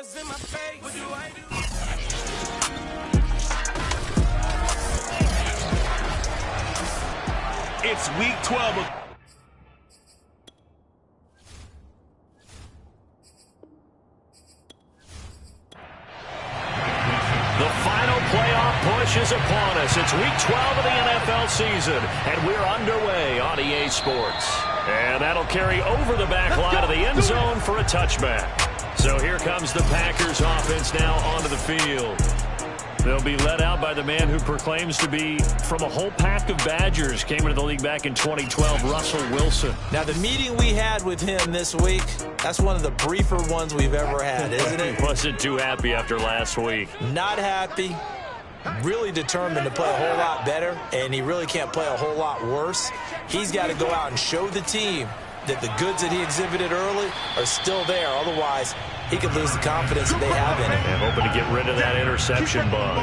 cameras in my face. What do I do? It's week 12 of the final playoff push is upon us. It's week 12 of the NFL season, and we're underway on EA Sports. And that'll carry over the back line of the end zone for a touchback. So here comes the Packers offense now onto the field. They'll be led out by the man who proclaims to be from a whole pack of Badgers. Came into the league back in 2012, Russell Wilson. Now, the meeting we had with him this week, that's one of the briefer ones we've ever had, isn't it? He wasn't too happy after last week. Not happy. Really determined to play a whole lot better, and he really can't play a whole lot worse. He's got to go out and show the team that the goods that he exhibited early are still there. Otherwise, he could lose the confidence that they have in him. And hoping to get rid of that interception bug.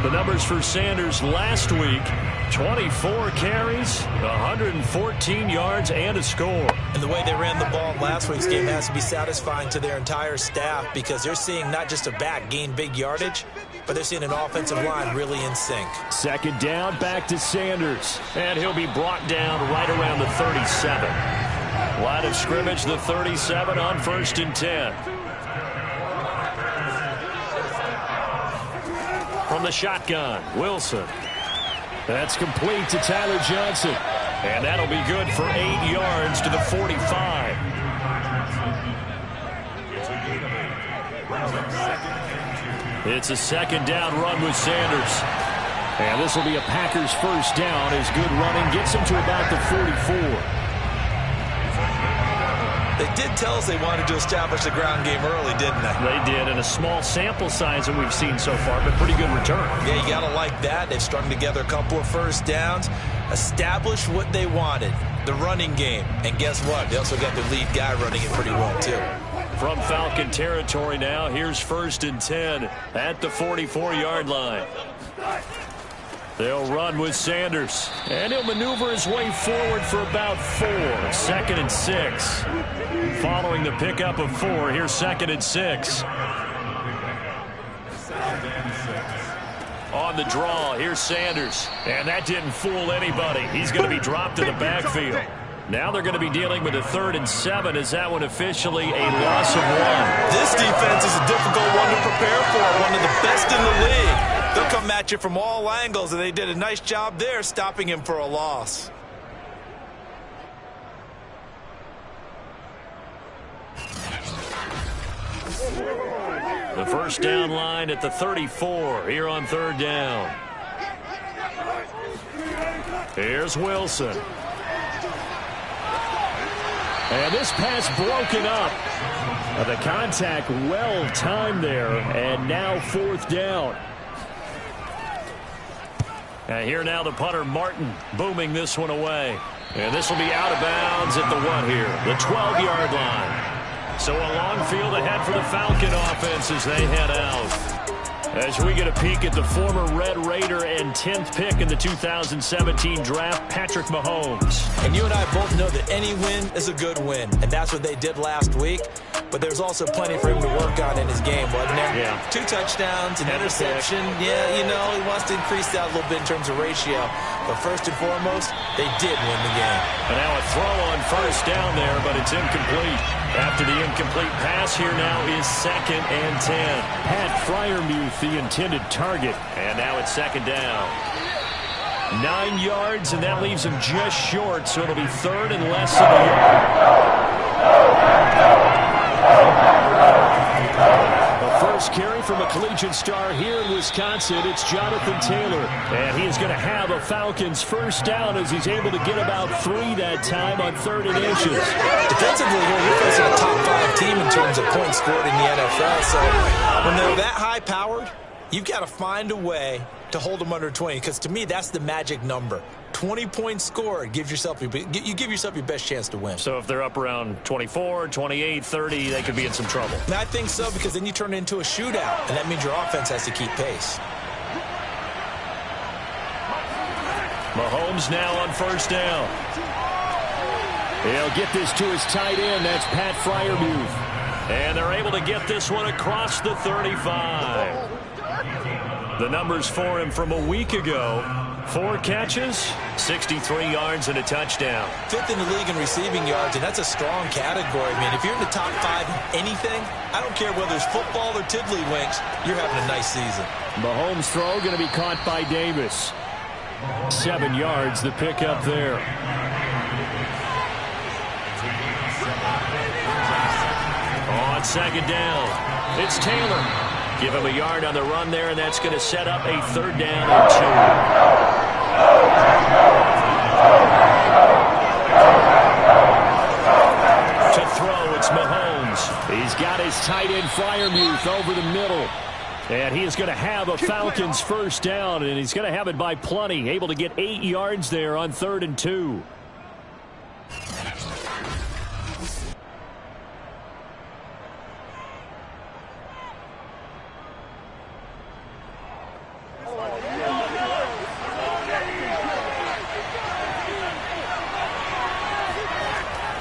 The numbers for Sanders last week, 24 carries, 114 yards, and a score. And the way they ran the ball in last week's game has to be satisfying to their entire staff because they're seeing not just a back gain big yardage, but they're seeing an offensive line really in sync. Second down, back to Sanders. And he'll be brought down right around the 37. Line of scrimmage, the 37 on 1st and 10. From the shotgun, Wilson. That's complete to Tyler Johnson. And that'll be good for 8 yards to the 45. It's a second down run with Sanders. And this will be a Packers first down as good running gets him to about the 44. They did tell us they wanted to establish the ground game early, didn't they? They did, and a small sample size that we've seen so far, but pretty good return. Yeah, you got to like that. They've strung together a couple of first downs, established what they wanted, the running game. And guess what? They also got the lead guy running it pretty well, too. From Falcon territory now, here's 1st and 10 at the 44-yard line. They'll run with Sanders, and he'll maneuver his way forward for about 4. 2nd and 6. Following the pickup of 4, here's 2nd and 6. On the draw, here's Sanders, and that didn't fool anybody. He's going to be dropped to the backfield. Now they're going to be dealing with a 3rd and 7. Is that one officially a loss of 1? This defense is a difficult one to prepare for, one of the best in the league. They'll come at you from all angles, and they did a nice job there stopping him for a loss. The first down line at the 34 here on 3rd down. Here's Wilson. And this pass broken up. The contact well timed there, and now 4th down. And here now the punter, Martin, booming this one away. And this will be out of bounds at the 1 here, the 12-yard line. So a long field ahead for the Falcon offense as they head out. As we get a peek at the former Red Raider and 10th pick in the 2017 draft, Patrick Mahomes. And you and I both know that any win is a good win, and that's what they did last week. But there's also plenty for him to work on in his game, wasn't there? Yeah. 2 touchdowns, an interception. Yeah, you know, he wants to increase that a little bit in terms of ratio. But first and foremost, they did win the game. And now a throw on 1st down there, but it's incomplete. After the incomplete pass, here now is 2nd and 10. Pat Freiermuth, the intended target. And now it's 2nd down. 9 yards, and that leaves him just short, so it'll be 3rd and less than a yard. The first carry from a collegiate star here in Wisconsin, it's Jonathan Taylor. And he is going to have a Falcons first down as he's able to get about 3 that time on 3rd and inches. Defensively here, you're facing a top 5 team in terms of points scored in the NFL. So when they're that high-powered, you've got to find a way to hold them under 20, because to me, that's the magic number. 20 points scored, you give yourself your best chance to win. So if they're up around 24, 28, 30, they could be in some trouble. And I think so, because then you turn it into a shootout, and that means your offense has to keep pace. Mahomes now on 1st down. He'll get this to his tight end. That's Pat Freiermuth. And they're able to get this one across the 35. The numbers for him from a week ago. 4 catches, 63 yards, and a touchdown. 5th in the league in receiving yards, and that's a strong category. I mean, if you're in the top 5 in anything, I don't care whether it's football or tiddlywinks, you're having a nice season. Mahomes' throw going to be caught by Davis. 7 yards, the pickup there. On second down, it's Taylor. Give him a yard on the run there, and that's going to set up a 3rd down and 2. To throw, it's Mahomes. He's got his tight end Freiermuth over the middle. And he is going to have a Falcons first down, and he's going to have it by plenty. Able to get 8 yards there on 3rd and 2.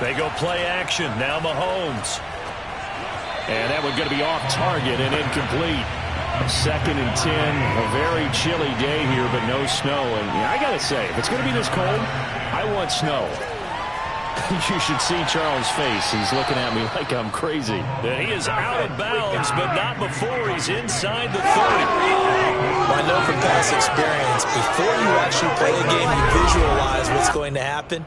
They go play action. Now Mahomes. And that one's going to be off target and incomplete. 2nd and 10. A very chilly day here, but no snow. And I got to say, if it's going to be this cold, I want snow. You should see Charles' face. He's looking at me like I'm crazy. And he is out of bounds, but not before he's inside the 30. I know from past experience, before you actually play a game, you visualize what's going to happen.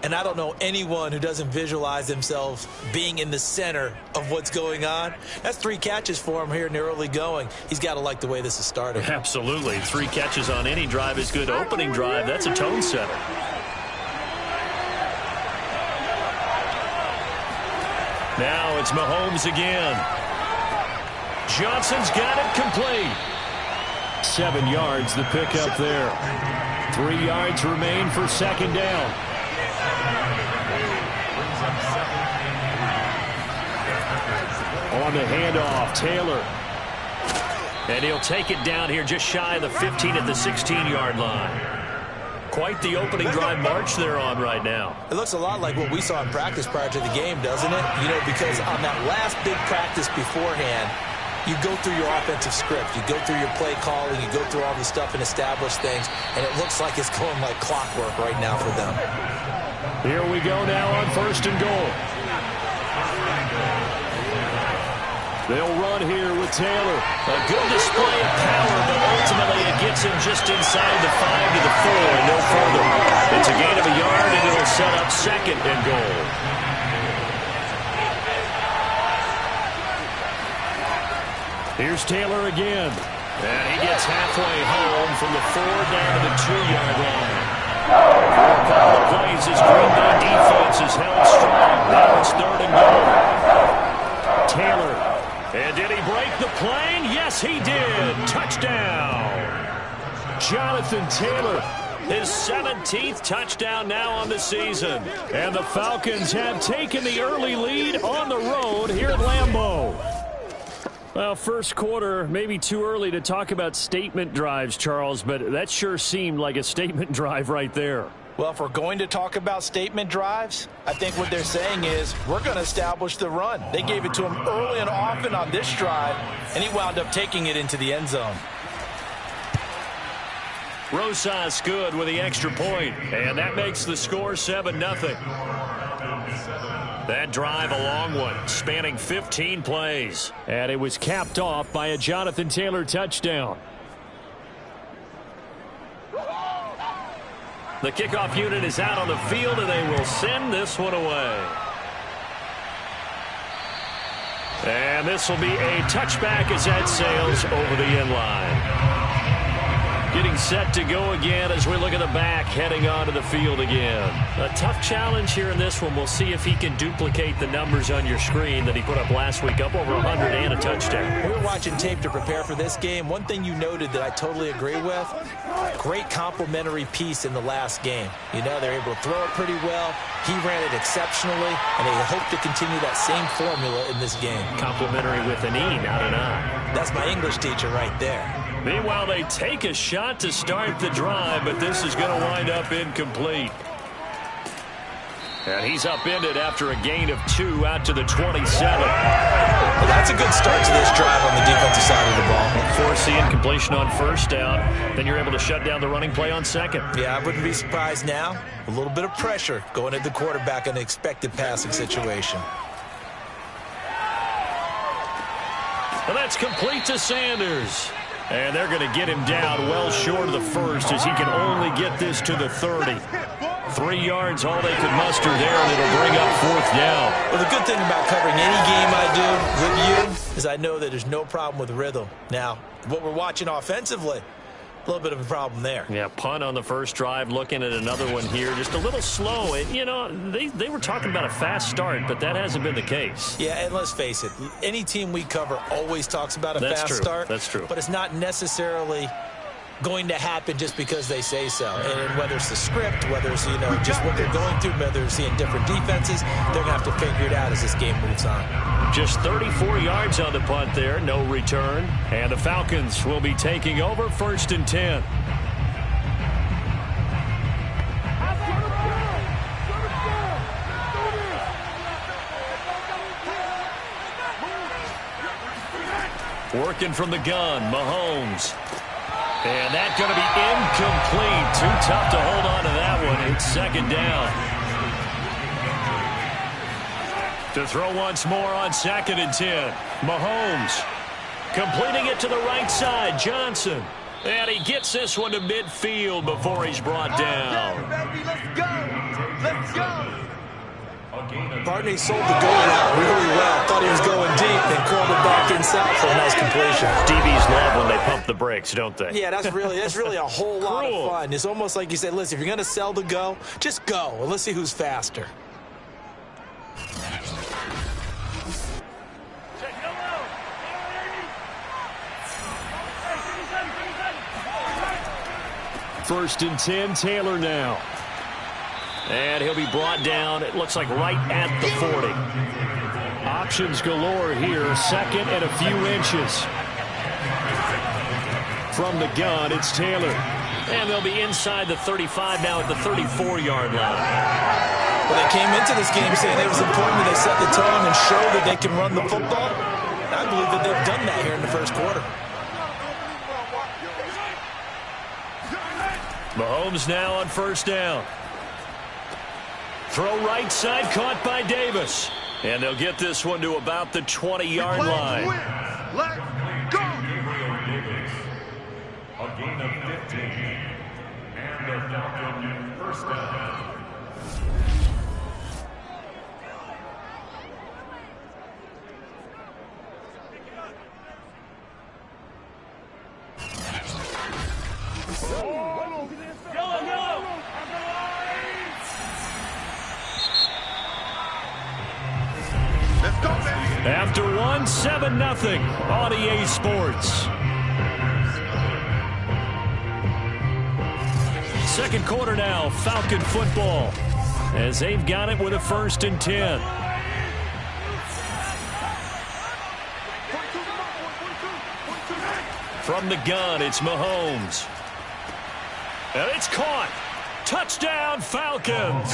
And I don't know anyone who doesn't visualize themselves being in the center of what's going on. That's 3 catches for him here in the early going. He's got to like the way this is starting. Absolutely. 3 catches on any drive is good. Opening drive, that's a tone setter. Now it's Mahomes again. Johnson's got it complete. 7 yards, the pickup there. 3 yards remain for 2nd down. On the handoff, Taylor. And he'll take it down here just shy of the 15 at the 16-yard line. Quite the opening drive march they're on right now. It looks a lot like what we saw in practice prior to the game, doesn't it? You know, because on that last big practice beforehand, you go through your offensive script. You go through your play calling. You go through all the stuff and establish things. And it looks like it's going like clockwork right now for them. Here we go now on 1st and goal. They'll run here with Taylor. A good display of power, but ultimately it gets him just inside the 5 to the 4 and no further. It's a gain of a yard, and it'll set up 2nd and goal. Here's Taylor again. And he gets halfway home from the 4 down to the 2-yard line. A couple of plays as Green Bay defense is held strong. Now it's 3rd and goal. Taylor. And did he break the plane? Yes, he did. Touchdown. Jonathan Taylor. His 17th touchdown now on the season. And the Falcons have taken the early lead on the road here at Lambeau. Well, first quarter, maybe too early to talk about statement drives, Charles, but that sure seemed like a statement drive right there. Well, if we're going to talk about statement drives, I think what they're saying is we're going to establish the run. They gave it to him early and often on this drive, and he wound up taking it into the end zone. Rosas good with the extra point, and that makes the score 7-0. That drive, a long one, spanning 15 plays. And it was capped off by a Jonathan Taylor touchdown. The kickoff unit is out on the field, and they will send this one away. And this will be a touchback as that sails over the end line. Getting set to go again as we look at the back, heading onto the field again. A tough challenge here in this one. We'll see if he can duplicate the numbers on your screen that he put up last week, up over 100 and a touchdown. We were watching tape to prepare for this game. One thing you noted that I totally agree with, great complimentary piece in the last game. You know, they're able to throw it pretty well. He ran it exceptionally, and they hope to continue that same formula in this game. Complimentary with an E, not an I. That's my English teacher right there. Meanwhile, they take a shot to start the drive, but this is going to wind up incomplete. And he's upended after a gain of 2 out to the 27. Well, that's a good start to this drive on the defensive side of the ball. Force the incompletion on first down. Then you're able to shut down the running play on second. Yeah, I wouldn't be surprised now. A little bit of pressure going at the quarterback in an expected passing situation. And that's complete to Sanders. And they're going to get him down well short of the first as he can only get this to the 30. 3 yards, all they could muster there, and it'll bring up 4th down. Well, the good thing about covering any game I do with you is I know that there's no problem with rhythm. Now, what we're watching offensively, a little bit of a problem there. Yeah, punt on the first drive, looking at another one here. Just a little slow. And, you know, they were talking about a fast start, but that hasn't been the case. Yeah, and let's face it, any team we cover always talks about a fast start. That's true. But it's not necessarily going to happen just because they say so. And whether it's the script, whether it's, you know, just what they're going through, whether they're seeing different defenses, they're going to have to figure it out as this game moves on. Just 34 yards on the punt there, no return. And the Falcons will be taking over 1st and 10. Working from the gun, Mahomes. And that's going to be incomplete. Too tough to hold on to that one. It's 2nd down. To throw once more on 2nd and 10. Mahomes completing it to the right side. Johnson. And he gets this one to midfield before he's brought down. Baby, let's go. Let's go. Barney sold the goal out really well. Thought he was going deep, then curled it back inside for a nice completion. DBs love when they pump the brakes, don't they? Yeah, that's really a whole lot of fun. It's almost like you say, listen, if you're going to sell the go, just go, and let's see who's faster. First and 10, Taylor now. And he'll be brought down, it looks like right at the 40. Options galore here, 2nd and a few inches. From the gun, it's Taylor. And they'll be inside the 35 now at the 34-yard line. Well, they came into this game saying it was important that they set the tone and show that they can run the football. I believe that they've done that here in the first quarter. Mahomes now on 1st down. Throw right side, caught by Davis. And they'll get this one to about the 20-yard line. Let's go. A gain of 15. And the Falcons 1st down. After one, 7-0 on EA Sports. Second quarter now, Falcon football, as they've got it with a 1st and 10. From the gun, it's Mahomes. And it's caught. Touchdown, Falcons.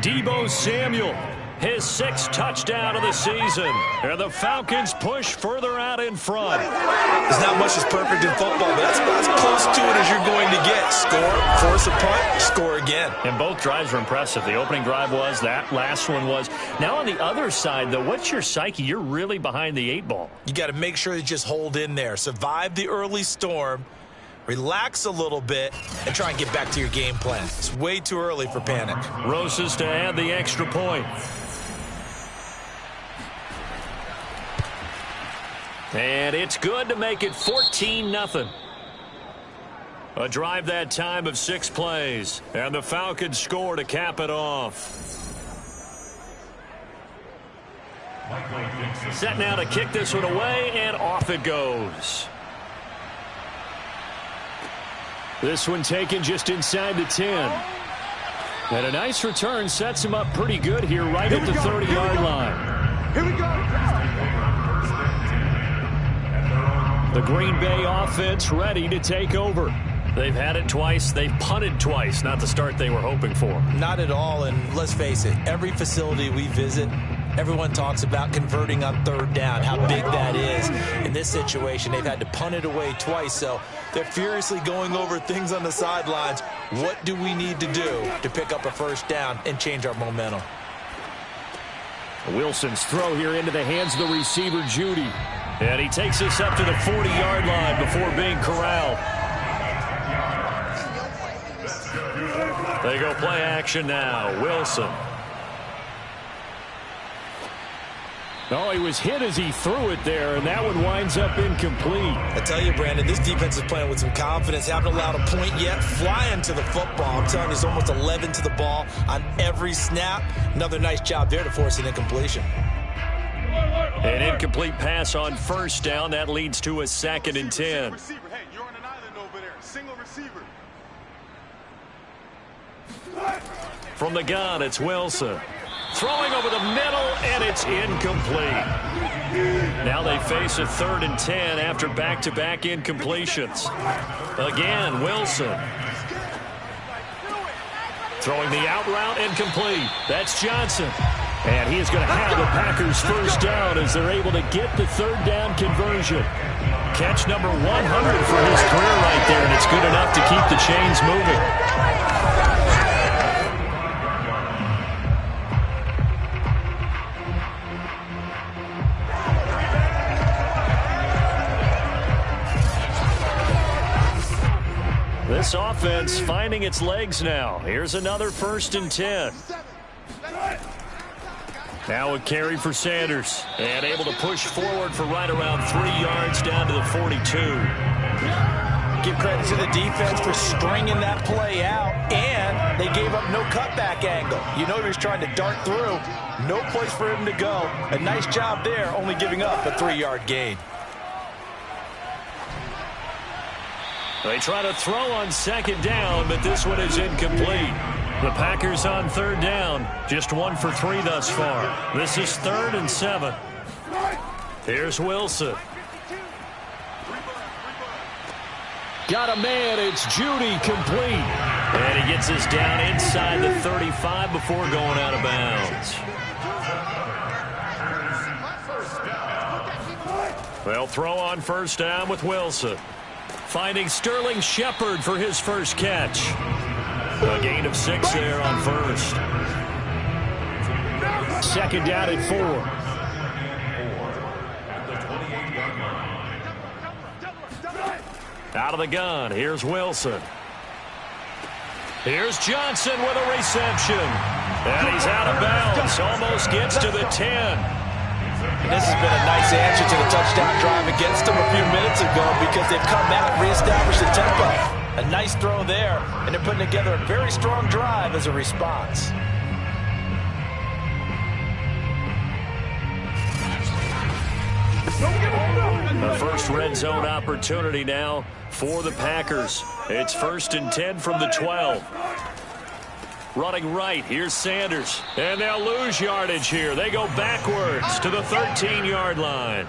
Deebo Samuel. His 6th touchdown of the season. And the Falcons push further out in front. There's not much that's perfect in football, but that's about as close to it as you're going to get. Score, force a punt, score again. And both drives were impressive. The opening drive was, that last one was. Now on the other side, though, what's your psyche? You're really behind the 8 ball. You got to make sure you just hold in there. Survive the early storm. Relax a little bit and try and get back to your game plan. It's way too early for panic. Rosas to add the extra point. And it's good to make it 14-0. A drive that time of 6 plays. And the Falcons score to cap it off. Set now to kick this one away, and off it goes. This one taken just inside the 10. And a nice return sets him up pretty good here right at the 30-yard line. Here we go. The Green Bay offense ready to take over. They've had it twice. They've punted twice. Not the start they were hoping for. Not at all, and let's face it, every facility we visit, everyone talks about converting on third down, how big that is. In this situation, they've had to punt it away twice, so they're furiously going over things on the sidelines. What do we need to do to pick up a first down and change our momentum? Wilson's throw here into the hands of the receiver, Judy. And he takes this up to the 40-yard line before being corralled. They go play action now. Wilson. Oh, he was hit as he threw it there, and that one winds up incomplete. I tell you, Brandon, this defense is playing with some confidence. Haven't allowed a point yet. Flying to the football. I'm telling you, it's almost 11 to the ball on every snap. Another nice job there to force an incompletion. An incomplete pass on first down. That leads to a 2nd and 10. Hey, you're on an island over there. Single receiver. From the gun, it's Wilson. Throwing over the middle, and it's incomplete. Now they face a 3rd and 10 after back-to-back incompletions. Again, Wilson. Throwing the out route, incomplete. That's Johnson. And he is going to have the Packers first down as they're able to get the 3rd down conversion. Catch number 100 for his career right there, and it's good enough to keep the chains moving. This offense finding its legs now. Here's another 1st and 10. Now a carry for Sanders. And able to push forward for right around 3 yards down to the 42. Give credit to the defense for stringing that play out, and they gave up no cutback angle. You know he was trying to dart through. No place for him to go. A nice job there, only giving up a 3-yard gain. They try to throw on 2nd down, but this one is incomplete. The Packers on 3rd down. Just 1 for 3 thus far. This is 3rd and 7. Here's Wilson. Got a man. It's Judy, complete. And he gets this down inside the 35 before going out of bounds. They'll throw on 1st down with Wilson. Finding Sterling Shepard for his first catch. A gain of 6 there on 1st. 2nd down and 4. Out of the gun, here's Wilson. Here's Johnson with a reception. And he's out of bounds, almost gets to the 10. And this has been a nice answer to the touchdown drive against them a few minutes ago because they've come back, reestablished the tempo. A nice throw there, and they're putting together a very strong drive as a response. The first red zone opportunity now for the Packers. It's 1st and 10 from the 12. Running right, here's Sanders. And they'll lose yardage here. They go backwards to the 13-yard line.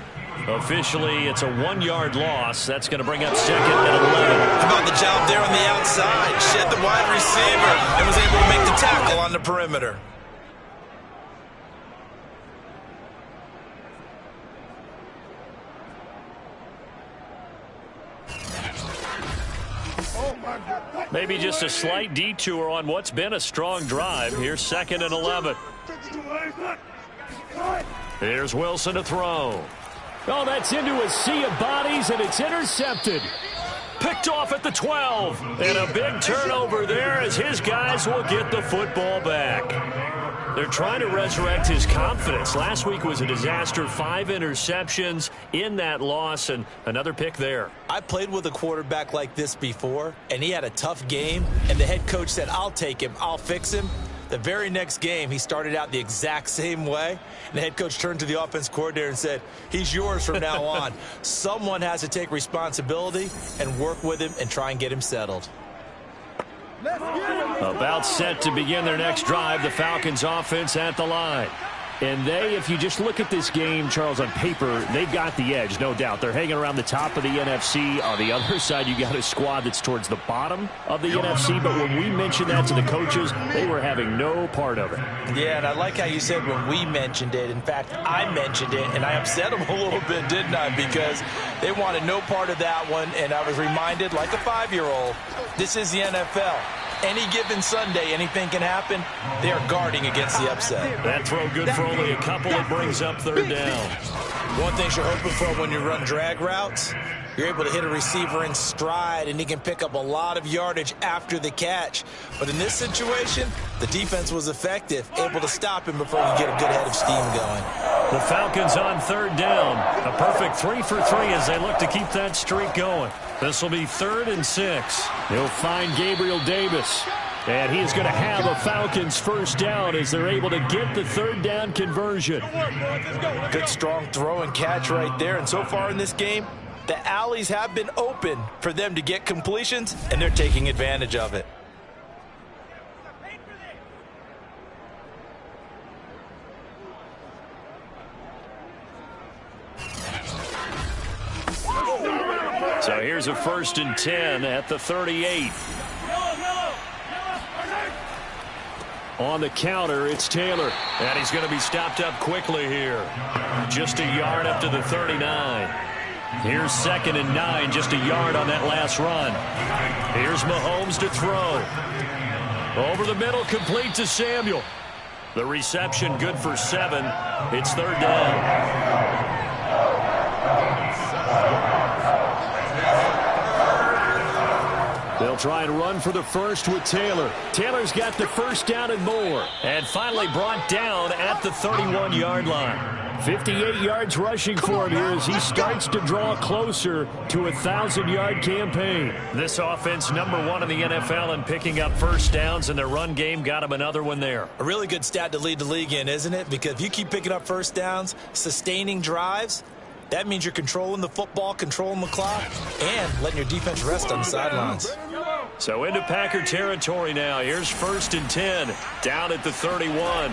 Officially, it's a 1-yard loss. That's going to bring up 2nd and 11. How about the job there on the outside? Shed the wide receiver and was able to make the tackle on the perimeter. Maybe just a slight detour on what's been a strong drive. Here's 2nd and 11. Here's Wilson to throw. Oh, that's into a sea of bodies, and it's intercepted. Picked off at the 12. And a big turnover there as his guys will get the football back. They're trying to resurrect his confidence. Last week was a disaster. 5 interceptions in that loss, and another pick there. I played with a quarterback like this before, and he had a tough game, and the head coach said, I'll take him, I'll fix him. The very next game, he started out the exact same way, and the head coach turned to the offense coordinator and said, he's yours from now on. Someone has to take responsibility and work with him and try and get him settled. About set to begin their next drive, the Falcons offense at the line. And if you just look at this game, Charles, on paper, they've got the edge, no doubt. They're hanging around the top of the NFC. On the other side, you got a squad that's towards the bottom of the NFC. But when we mentioned that to the coaches, they were having no part of it. Yeah, and I like how you said when we mentioned it. In fact, I mentioned it, and I upset them a little bit, didn't I? Because they wanted no part of that one, and I was reminded, like a 5-year-old, this is the NFL. Any given Sunday, anything can happen. They are guarding against the upset. That throw good for only a couple. It brings up third down. One thing you're hoping for when you run drag routes, you're able to hit a receiver in stride, and he can pick up a lot of yardage after the catch. But in this situation, the defense was effective, able to stop him before he get a good head of steam going. The Falcons on third down. A perfect 3 for 3 as they look to keep that streak going. This will be 3rd and 6. He'll find Gabriel Davis. And he's going to have a Falcons first down as they're able to get the third down conversion. Good strong throw and catch right there. And so far in this game, the alleys have been open for them to get completions, and they're taking advantage of it. So here's a 1st and 10 at the 38. On the counter, it's Taylor. And he's going to be stopped up quickly here. Just a yard up to the 39. Here's 2nd and 9, just a yard on that last run. Here's Mahomes to throw. Over the middle, complete to Samuel. The reception good for 7. It's 3rd down. They'll try and run for the first with Taylor. Taylor's got the first down and more. And finally brought down at the 31-yard line. 58 yards rushing for him here as he starts to draw closer to a 1,000-yard campaign. This offense #1 in the NFL in picking up first downs, and their run game got him another one there. A really good stat to lead the league in, isn't it? Because if you keep picking up first downs, sustaining drives, that means you're controlling the football, controlling the clock, and letting your defense rest on the sidelines. So into Packer territory now. Here's 1st and 10, down at the 31.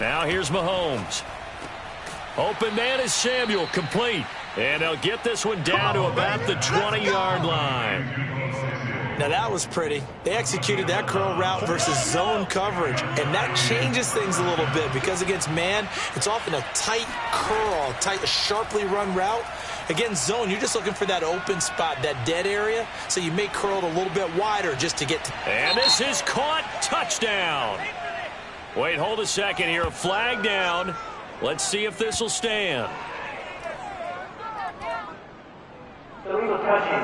Now here's Mahomes. Open man is Samuel, complete. And they'll get this one down to about the 20-yard line. Now that was pretty. They executed that curl route versus zone coverage, and that changes things a little bit because against man, it's often a tight curl, tight, sharply run route. Against zone, you're just looking for that open spot, that dead area, so you may curl it a little bit wider just to get to. And this is caught. Touchdown. Wait, hold a second here. Flag down. Let's see if this will stand. Illegal touching.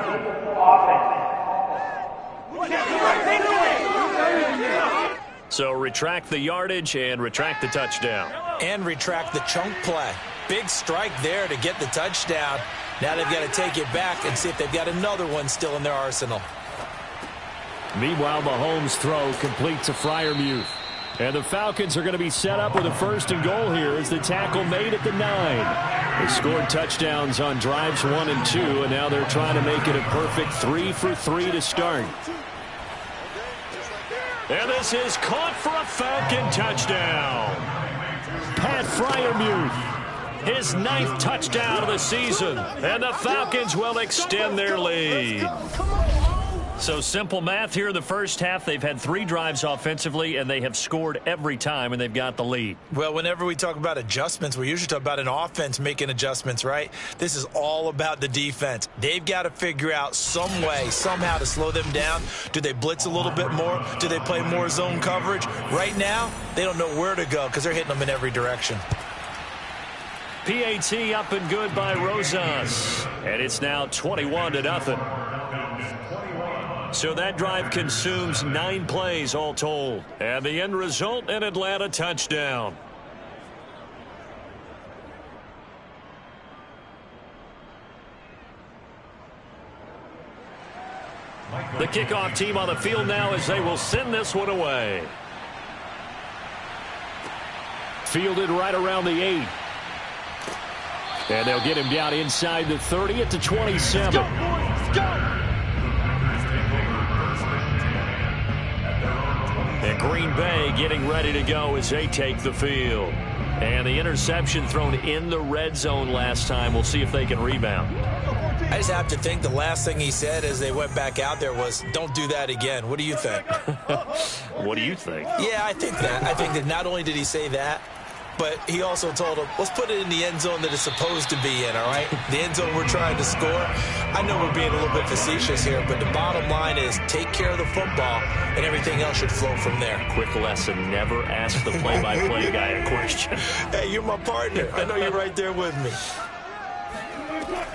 Offense. So retract the yardage and retract the touchdown. And retract the chunk play. Big strike there to get the touchdown. Now they've got to take it back and see if they've got another one still in their arsenal. Meanwhile, Mahomes' throw complete to Freiermuth. And the Falcons are going to be set up with a 1st and goal here as the tackle made at the 9. They scored touchdowns on drives 1 and 2, and now they're trying to make it a perfect 3 for 3 to start. And this is caught for a Falcon touchdown. Pat Freiermuth, his 9th touchdown of the season, and the Falcons will extend their lead. So simple math here in the first half. They've had 3 drives offensively, and they have scored every time, and they've got the lead. Well, whenever we talk about adjustments, we usually talk about an offense making adjustments, right? This is all about the defense. They've got to figure out some way, somehow to slow them down. Do they blitz a little bit more? Do they play more zone coverage? Right now, they don't know where to go because they're hitting them in every direction. PAT up and good by Rosas. And it's now 21-0. So that drive consumes 9 plays all told. And the end result, an Atlanta touchdown. The kickoff team on the field now as they will send this one away. Fielded right around the 8. And they'll get him down inside the 30 at the 27. Let's go! And Green Bay getting ready to go as they take the field. And the interception thrown in the red zone last time. We'll see if they can rebound. I just have to think the last thing he said as they went back out there was, don't do that again. What do you think? What do you think? Yeah, I think that. I think that not only did he say that, but he also told him, let's put it in the end zone that it's supposed to be in, all right? The end zone we're trying to score. I know we're being a little bit facetious here, but the bottom line is take care of the football, and everything else should flow from there. Quick lesson, never ask the play-by-play guy a question. Hey, you're my partner. I know you're right there with me.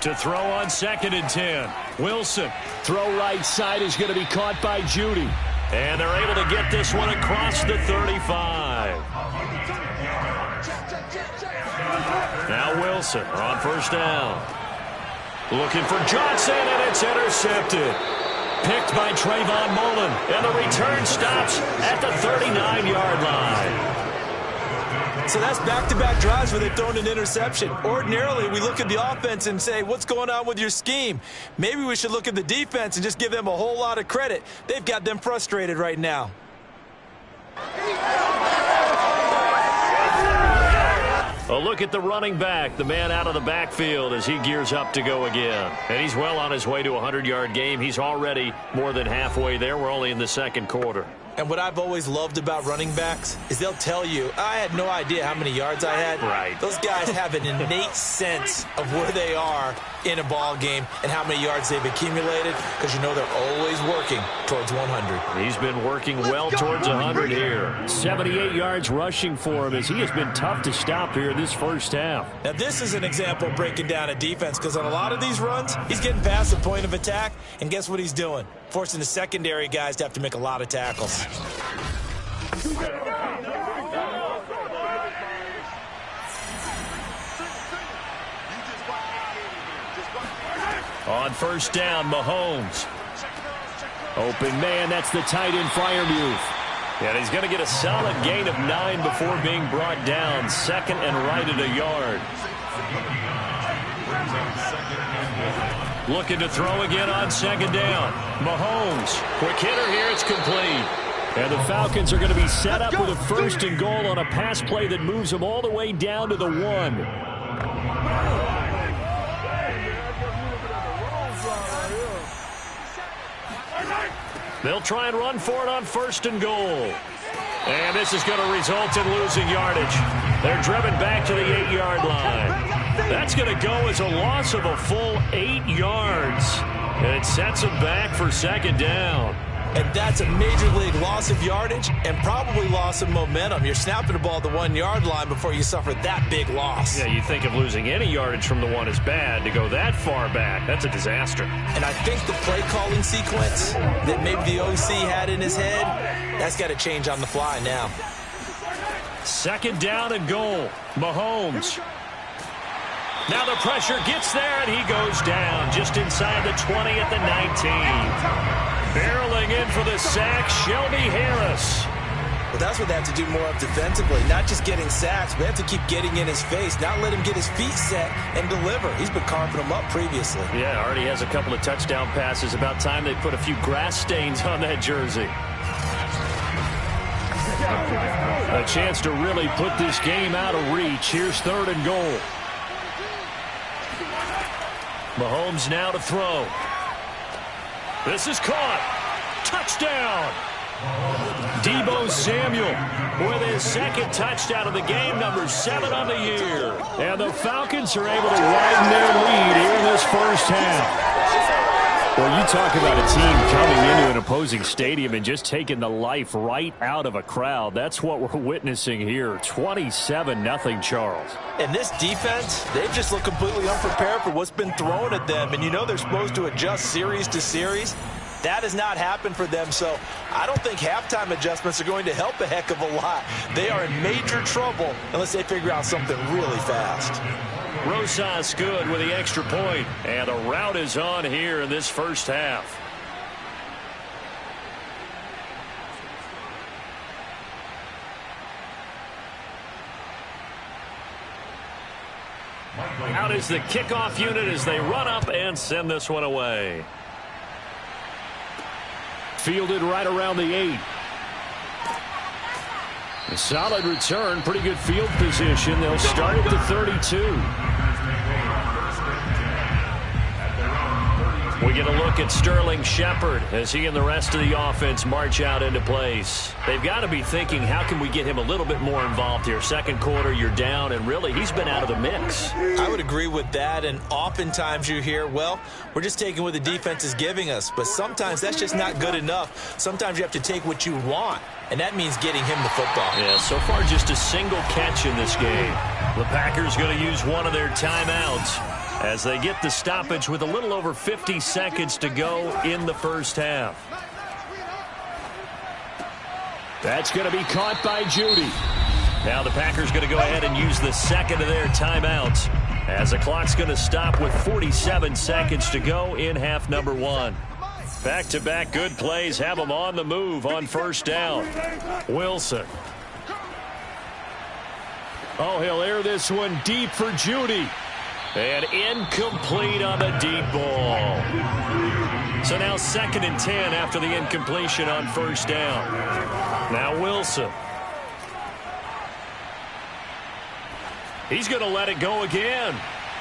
To throw on 2nd and 10. Wilson. Throw right side is going to be caught by Judy. And they're able to get this one across the 35. Now Wilson on 1st down. Looking for Johnson, and it's intercepted. Picked by Trayvon Mullen, and the return stops at the 39-yard line. So that's back-to-back drives where they've thrown an interception. Ordinarily, we look at the offense and say, what's going on with your scheme? Maybe we should look at the defense and just give them a whole lot of credit. They've got them frustrated right now. A look at the running back, the man out of the backfield as he gears up to go again. And he's well on his way to a 100-yard game. He's already more than halfway there. We're only in the 2nd quarter. And what I've always loved about running backs is they'll tell you, I had no idea how many yards I had. Right. Those guys have an innate sense of where they are in a ball game and how many yards they've accumulated because you know they're always working towards 100. He's been working well towards 100 here. 78 yards rushing for him as he has been tough to stop here this first half. Now, this is an example of breaking down a defense because on a lot of these runs, he's getting past the point of attack, and guess what he's doing? Forcing the secondary guys to have to make a lot of tackles. On 1st down, Mahomes. Open man, that's the tight end Freiermuth. And he's going to get a solid gain of 9 before being brought down. 2nd and right at a yard. Looking to throw again on 2nd down. Mahomes. Quick hitter here. It's complete. And the Falcons are going to be set up with a 1st and goal on a pass play that moves them all the way down to the 1. They'll try and run for it on 1st and goal. And this is going to result in losing yardage. They're driven back to the 8-yard line. That's going to go as a loss of a full 8 yards. And it sets them back for 2nd down. And that's a major league loss of yardage and probably loss of momentum. You're snapping the ball at the 1-yard line before you suffer that big loss. Yeah, you think of losing any yardage from the 1 is bad. To go that far back, that's a disaster. And I think the play calling sequence that maybe the OC had in his head, that's got to change on the fly now. 2nd down and goal. Mahomes. Now the pressure gets there, and he goes down just inside the 20 at the 19. Barreling in for the sack, Shelby Harris. Well, that's what they have to do more of defensively, not just getting sacks, but they have to keep getting in his face, not let him get his feet set and deliver. He's been carving them up previously. Yeah, already has a couple of touchdown passes. About time they put a few grass stains on that jersey. A chance to really put this game out of reach. Here's 3rd and goal. Mahomes now to throw. This is caught. Touchdown. Deebo Samuel with his 2nd touchdown of the game, number 7 on the year. And the Falcons are able to widen their lead here in this first half. Well, you talk about a team coming into an opposing stadium and just taking the life right out of a crowd. That's what we're witnessing here. 27-0, Charles. And this defense, they've just looked completely unprepared for what's been thrown at them. And you know they're supposed to adjust series to series. That has not happened for them, so I don't think halftime adjustments are going to help a heck of a lot. They are in major trouble unless they figure out something really fast. Rosas good with the extra point, and the rout is on here in this first half. Out is the kickoff unit as they run up and send this one away. Fielded right around the 8. A solid return, pretty good field position. They'll start at the 32. We get a look at Sterling Shepard as he and the rest of the offense march out into place. They've got to be thinking, how can we get him a little bit more involved here? Second quarter, you're down, and really, he's been out of the mix. I would agree with that, and oftentimes you hear, well, we're just taking what the defense is giving us, but sometimes that's just not good enough. Sometimes you have to take what you want, and that means getting him the football. Yeah, so far just a single catch in this game. The Packers going to use one of their timeouts as they get the stoppage with a little over 50 seconds to go in the first half. That's going to be caught by Judy. Now the Packers going to go ahead and use the second of their timeouts as the clock's going to stop with 47 seconds to go in half number one. Back-to-back good plays have them on the move on first down. Wilson. Oh, he'll air this one deep for Judy. And incomplete on the deep ball. So now 2nd and 10 after the incompletion on first down. Now Wilson. He's going to let it go again.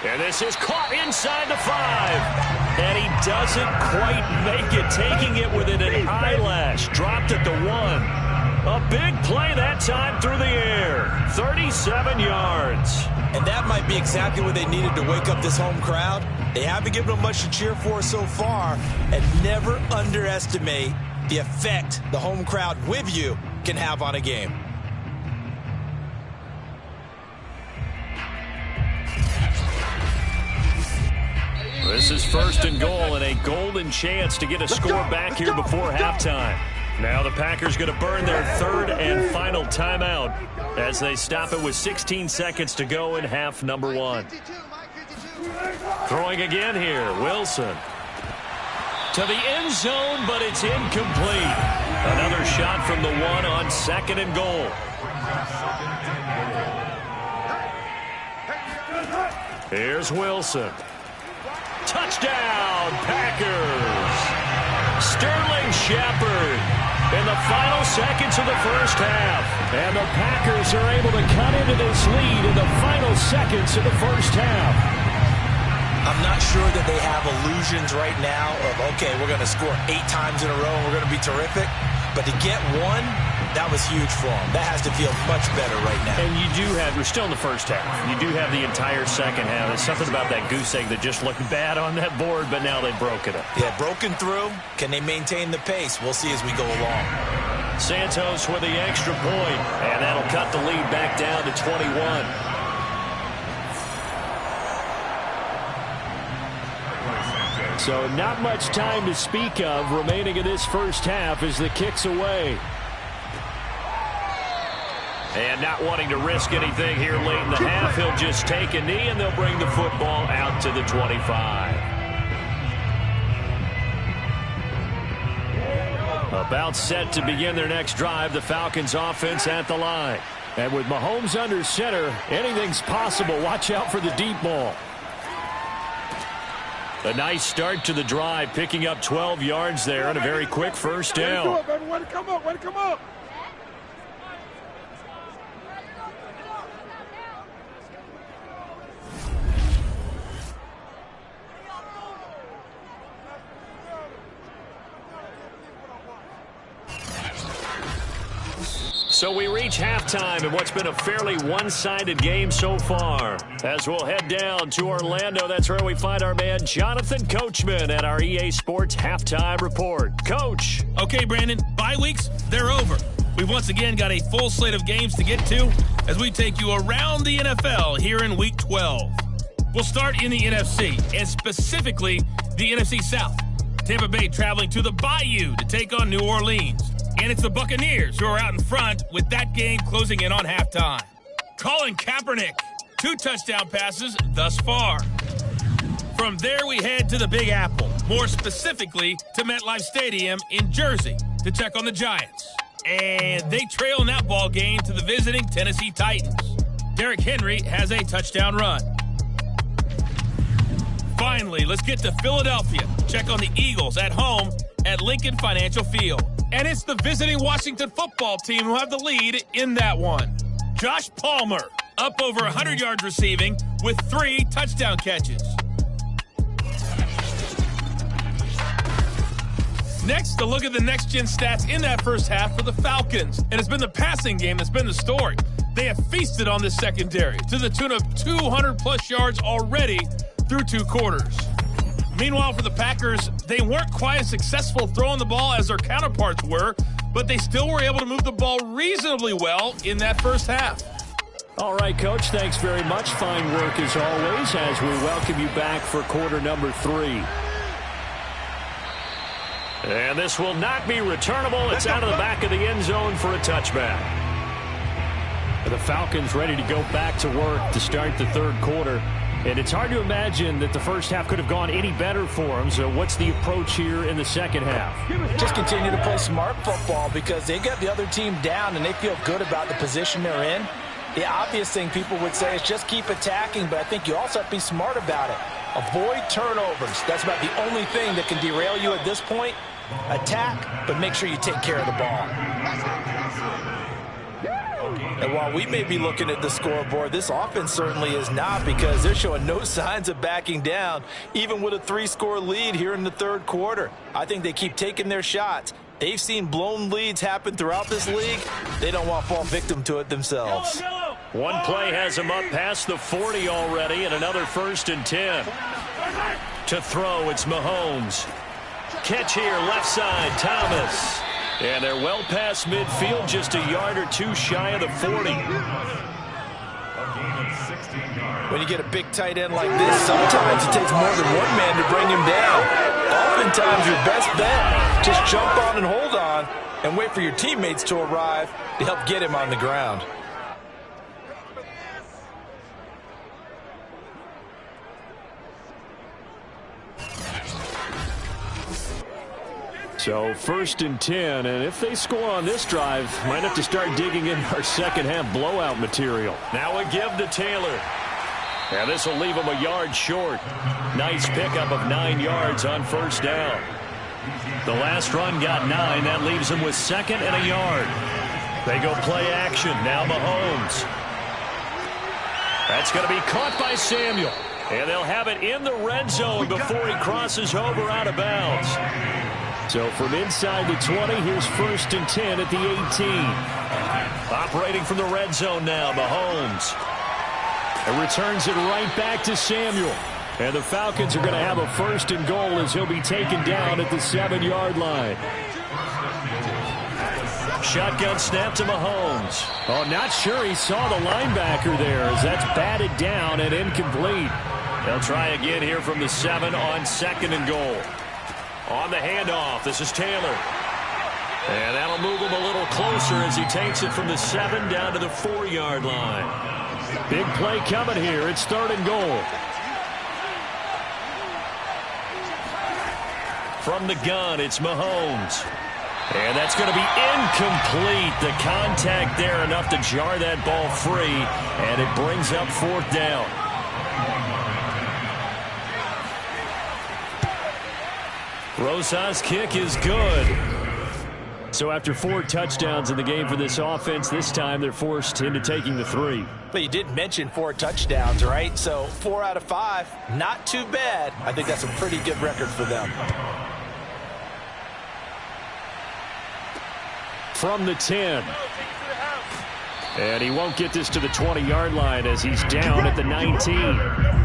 And this is caught inside the 5. And he doesn't quite make it, taking it with an eyelash. Dropped at the 1. A big play that time through the air. 37 yards. And that might be exactly what they needed to wake up this home crowd. They haven't given them much to cheer for so far. And never underestimate the effect the home crowd with you can have on a game. This is 1st and goal and a golden chance to get a score back here before halftime. Now the Packers going to burn their 3rd and final timeout as they stop it with 16 seconds to go in half number one. Throwing again here, Wilson. To the end zone, but it's incomplete. Another shot from the 1 on 2nd and goal. Here's Wilson. Touchdown, Packers! Sterling Shepard in the final seconds of the first half. And the Packers are able to cut into this lead in the final seconds of the first half. I'm not sure that they have illusions right now of, okay, we're going to score 8 times in a row and we're going to be terrific. But to get one, that was huge for them. That has to feel much better right now. And you do have, we're still in the first half. You do have the entire second half. There's something about that goose egg that just looked bad on that board, but now they've broken it. Yeah, broken through. Can they maintain the pace? We'll see as we go along. Santos with the extra point, and that'll cut the lead back down to 21. So not much time to speak of remaining in this first half as the kick's away. And not wanting to risk anything here late in the half, he'll just take a knee and they'll bring the football out to the 25. About set to begin their next drive, the Falcons offense at the line. And with Mahomes under center, anything's possible. Watch out for the deep ball. A nice start to the drive, picking up 12 yards there and a very quick first down. Way to come up, way to come up. So we reach halftime in what's been a fairly one-sided game so far. As we'll head down to Orlando, that's where we find our man Jonathan Coachman at our EA Sports Halftime Report. Coach. Okay, Brandon, bye weeks, they're over. We've once again got a full slate of games to get to as we take you around the NFL here in Week 12. We'll start in the NFC, and specifically the NFC South. Tampa Bay traveling to the Bayou to take on New Orleans. And it's the Buccaneers who are out in front with that game closing in on halftime. Colin Kaepernick, 2 touchdown passes thus far. From there, we head to the Big Apple, more specifically to MetLife Stadium in Jersey to check on the Giants. And they trail in that ball game to the visiting Tennessee Titans. Derrick Henry has a touchdown run. Finally, let's get to Philadelphia. Check on the Eagles at home at Lincoln Financial Field. And it's the visiting Washington football team who have the lead in that one. Josh Palmer, up over 100 yards receiving with 3 touchdown catches. Next, a look at the next-gen stats in that first half for the Falcons. And it's been the passing game that's been the story. They have feasted on this secondary to the tune of 200-plus yards already through 2 quarters. Meanwhile, for the Packers, they weren't quite as successful throwing the ball as their counterparts were, but they still were able to move the ball reasonably well in that first half. All right, Coach, thanks very much. Fine work as always as we welcome you back for quarter number 3. And this will not be returnable. It's out of the back of the end zone for a touchback. The Falcons ready to go back to work to start the third quarter. And it's hard to imagine that the first half could have gone any better for them. So what's the approach here in the second half? Just continue to play smart football because they got the other team down and they feel good about the position they're in. The obvious thing people would say is just keep attacking, but I think you also have to be smart about it. Avoid turnovers. That's about the only thing that can derail you at this point. Attack, but make sure you take care of the ball. And while we may be looking at the scoreboard, this offense certainly is not because they're showing no signs of backing down, even with a 3-score lead here in the third quarter. I think they keep taking their shots. They've seen blown leads happen throughout this league. They don't want to fall victim to it themselves. One play has them up past the 40 already, and another 1st and 10. To throw, it's Mahomes. Catch here, left side, Thomas. And they're well past midfield, just a yard or 2 shy of the 40. When you get a big tight end like this, sometimes it takes more than one man to bring him down. Oftentimes, your best bet, just jump on and hold on and wait for your teammates to arrive to help get him on the ground. So 1st and 10, and if they score on this drive, might have to start digging in our second half blowout material. Now a give to Taylor. And this will leave him a yard short. Nice pickup of 9 yards on 1st down. The last run got 9. That leaves him with 2nd and a yard. They go play action. Now Mahomes. That's going to be caught by Samuel. And they'll have it in the red zone before he crosses over out of bounds. So from inside the 20, here's 1st and 10 at the 18. Operating from the red zone now, Mahomes. And returns it right back to Samuel. And the Falcons are going to have a 1st and goal as he'll be taken down at the 7-yard line. Shotgun snap to Mahomes. Oh, not sure he saw the linebacker there as that's batted down and incomplete. They'll try again here from the 7 on 2nd and goal. On the handoff, this is Taylor. And that'll move him a little closer as he takes it from the 7 down to the 4-yard line. Big play coming here. It's 3rd and goal. From the gun, it's Mahomes. And that's going to be incomplete. The contact there enough to jar that ball free. And it brings up 4th down. Rosa's kick is good. So after 4 touchdowns in the game for this offense, this time they're forced into taking the 3. But you did mention 4 touchdowns, right? So 4 out of 5, not too bad. I think that's a pretty good record for them. From the 10. And he won't get this to the 20-yard line as he's down at the 19.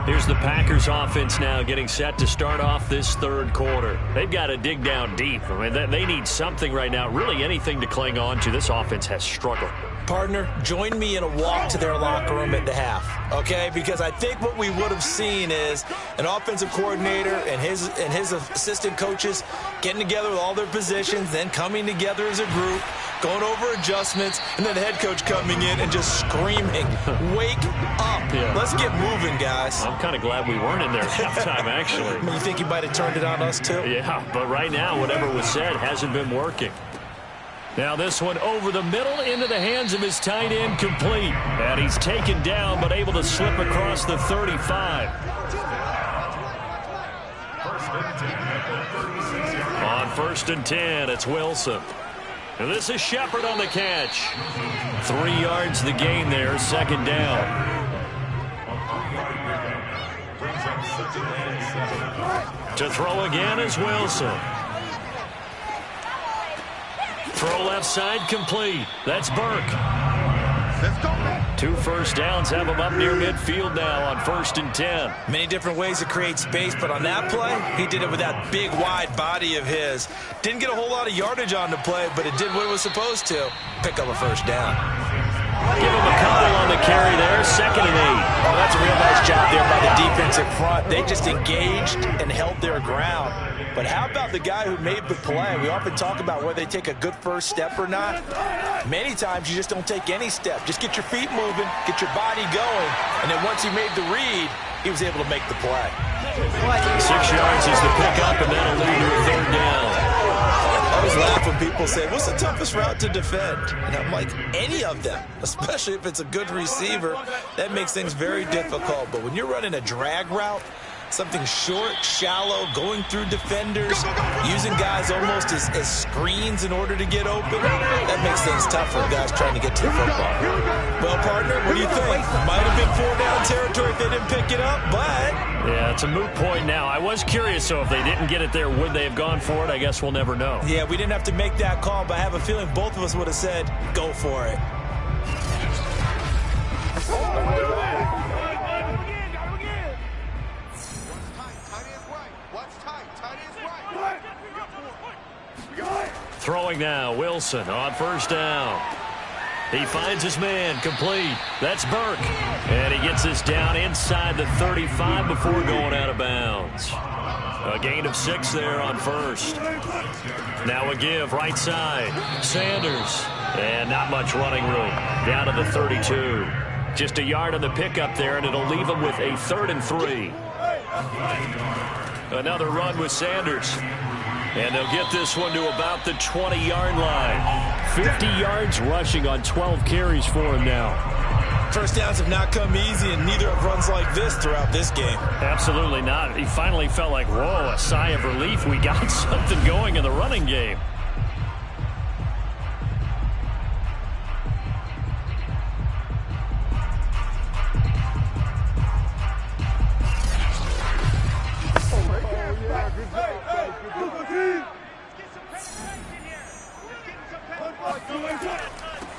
Here's the Packers offense now getting set to start off this third quarter. They've got to dig down deep. I mean, they need something right now, really anything to cling on to. This offense has struggled. Partner, join me in a walk to their locker room at the half, okay? Because I think what we would have seen is an offensive coordinator and his assistant coaches getting together with all their positions, then coming together as a group, going over adjustments, and then the head coach coming in and just screaming, wake up. Yeah. Let's get moving, guys. I'm kind of glad we weren't in there at halftime, actually. You think he might have turned it on us, too? Yeah, but right now, whatever was said hasn't been working. Now this one over the middle into the hands of his tight end, complete. And he's taken down but able to slip across the 35. On 1st and 10, it's Wilson. And this is Shepard on the catch. 3 yards the gain there, 2nd down. To throw again is Wilson. Throw left side complete. That's Burke. 2 first downs have him up near midfield now on 1st and 10. Many different ways to create space, but on that play, he did it with that big, wide body of his. Didn't get a whole lot of yardage on the play, but it did what it was supposed to. Pick up a 1st down. Give him a couple on the carry there, 2nd and 8. Well, that's a real nice job there by the defensive front. They just engaged and held their ground. But how about the guy who made the play? We often talk about whether they take a good first step or not. Many times you just don't take any step. Just get your feet moving, get your body going, and then once he made the read, he was able to make the play. 6 yards is the pickup, and that'll lead to a 3rd down. I always laugh when people say, what's the toughest route to defend? And I'm like, any of them, especially if it's a good receiver. That makes things very difficult. But when you're running a drag route, something short, shallow, going through defenders, using guys almost as screens in order to get open, that makes things tough for guys trying to get to the football. Well, partner, what do you think? Might have been 4-down territory if they didn't pick it up, but... Yeah, it's a moot point now. I was curious, so if they didn't get it there, would they have gone for it? I guess we'll never know. Yeah, we didn't have to make that call, but I have a feeling both of us would have said, go for it. Throwing now, Wilson on 1st down. He finds his man, complete. That's Burke. And he gets this down inside the 35 before going out of bounds. A gain of 6 there on 1st. Now a give, right side. Sanders. And not much running room. Down to the 32. Just a yard on the pickup there, and it'll leave him with a 3rd and 3. Another run with Sanders. And they'll get this one to about the 20-yard line. 50 yards rushing on 12 carries for him now. First downs have not come easy, and neither have runs like this throughout this game. Absolutely not. He finally felt like, whoa, a sigh of relief. We got something going in the running game.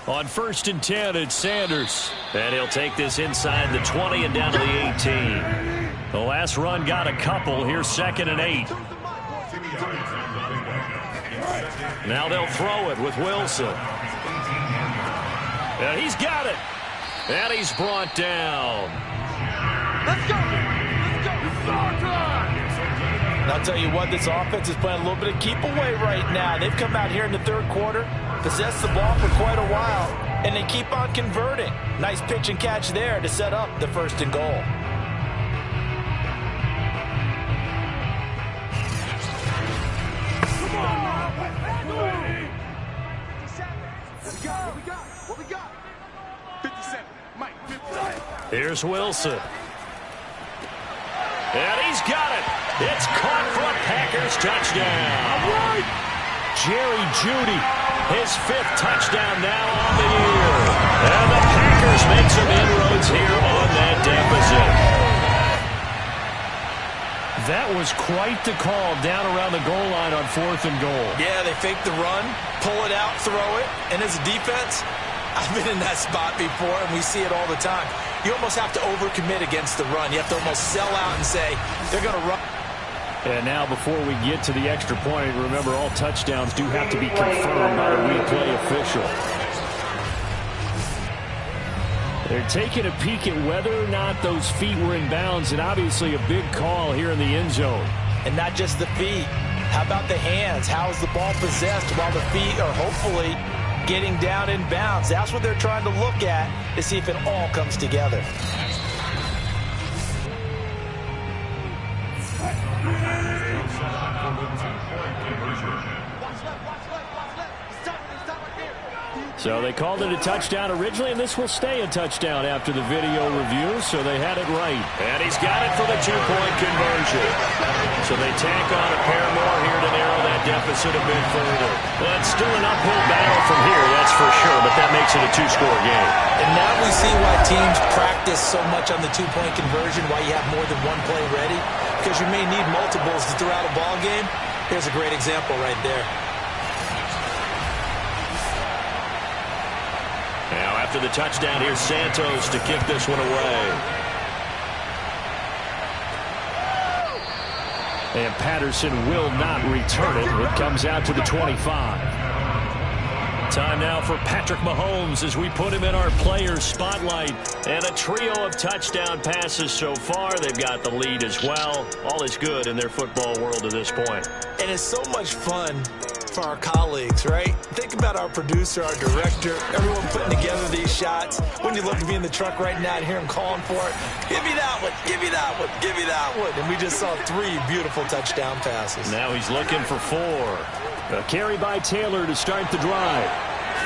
On 1st and 10, it's Sanders. And he'll take this inside the 20 and down to the 18. The last run got a couple. Here's 2nd and 8. Now they'll throw it with Wilson. And he's got it. And he's brought down. Let's go. And I'll tell you what, this offense is playing a little bit of keep away right now. They've come out here in the 3rd quarter, possessed the ball for quite a while, and they keep on converting. Nice pitch and catch there to set up the 1st and goal. What we got? 57. Mike, 57. Here's Wilson. And he's got it. It's caught for a Packers touchdown. Jerry Jeudy, his 5th touchdown now on the year. And the Packers make some inroads here on that deficit. That was quite the call down around the goal line on 4th and goal. Yeah, they fake the run, pull it out, throw it, and as a defense, I've been in that spot before, and we see it all the time. You almost have to overcommit against the run. You have to almost sell out and say, they're going to run. And now before we get to the extra point, remember all touchdowns do have to be confirmed by a replay official. They're taking a peek at whether or not those feet were in bounds, and obviously a big call here in the end zone. And not just the feet. How about the hands? How is the ball possessed while the feet are hopefully getting down in bounds? That's what they're trying to look at to see if it all comes together. So they called it a touchdown originally, and this will stay a touchdown after the video review, so they had it right. And he's got it for the two-point conversion. So they tack on a pair more here to narrow that deficit a bit further. Well, it's still an uphill battle from here, that's for sure, but that makes it a two-score game. And now we see why teams practice so much on the two-point conversion, why you have more than one play ready, because you may need multiples to throw out a ball game. Here's a great example right there. Now, after the touchdown, here's Santos to kick this one away. And Patterson will not return it. It comes out to the 25. Time now for Patrick Mahomes as we put him in our player spotlight. And a trio of touchdown passes so far. They've got the lead as well. All is good in their football world to this point. And it's so much fun for our colleagues, right? Think about our producer, our director, everyone putting together these shots. When you look at me in the truck right now and hear him calling for it, give me that one, give me that one, give me that one. And we just saw 3 beautiful touchdown passes. Now he's looking for 4. A carry by Taylor to start the drive.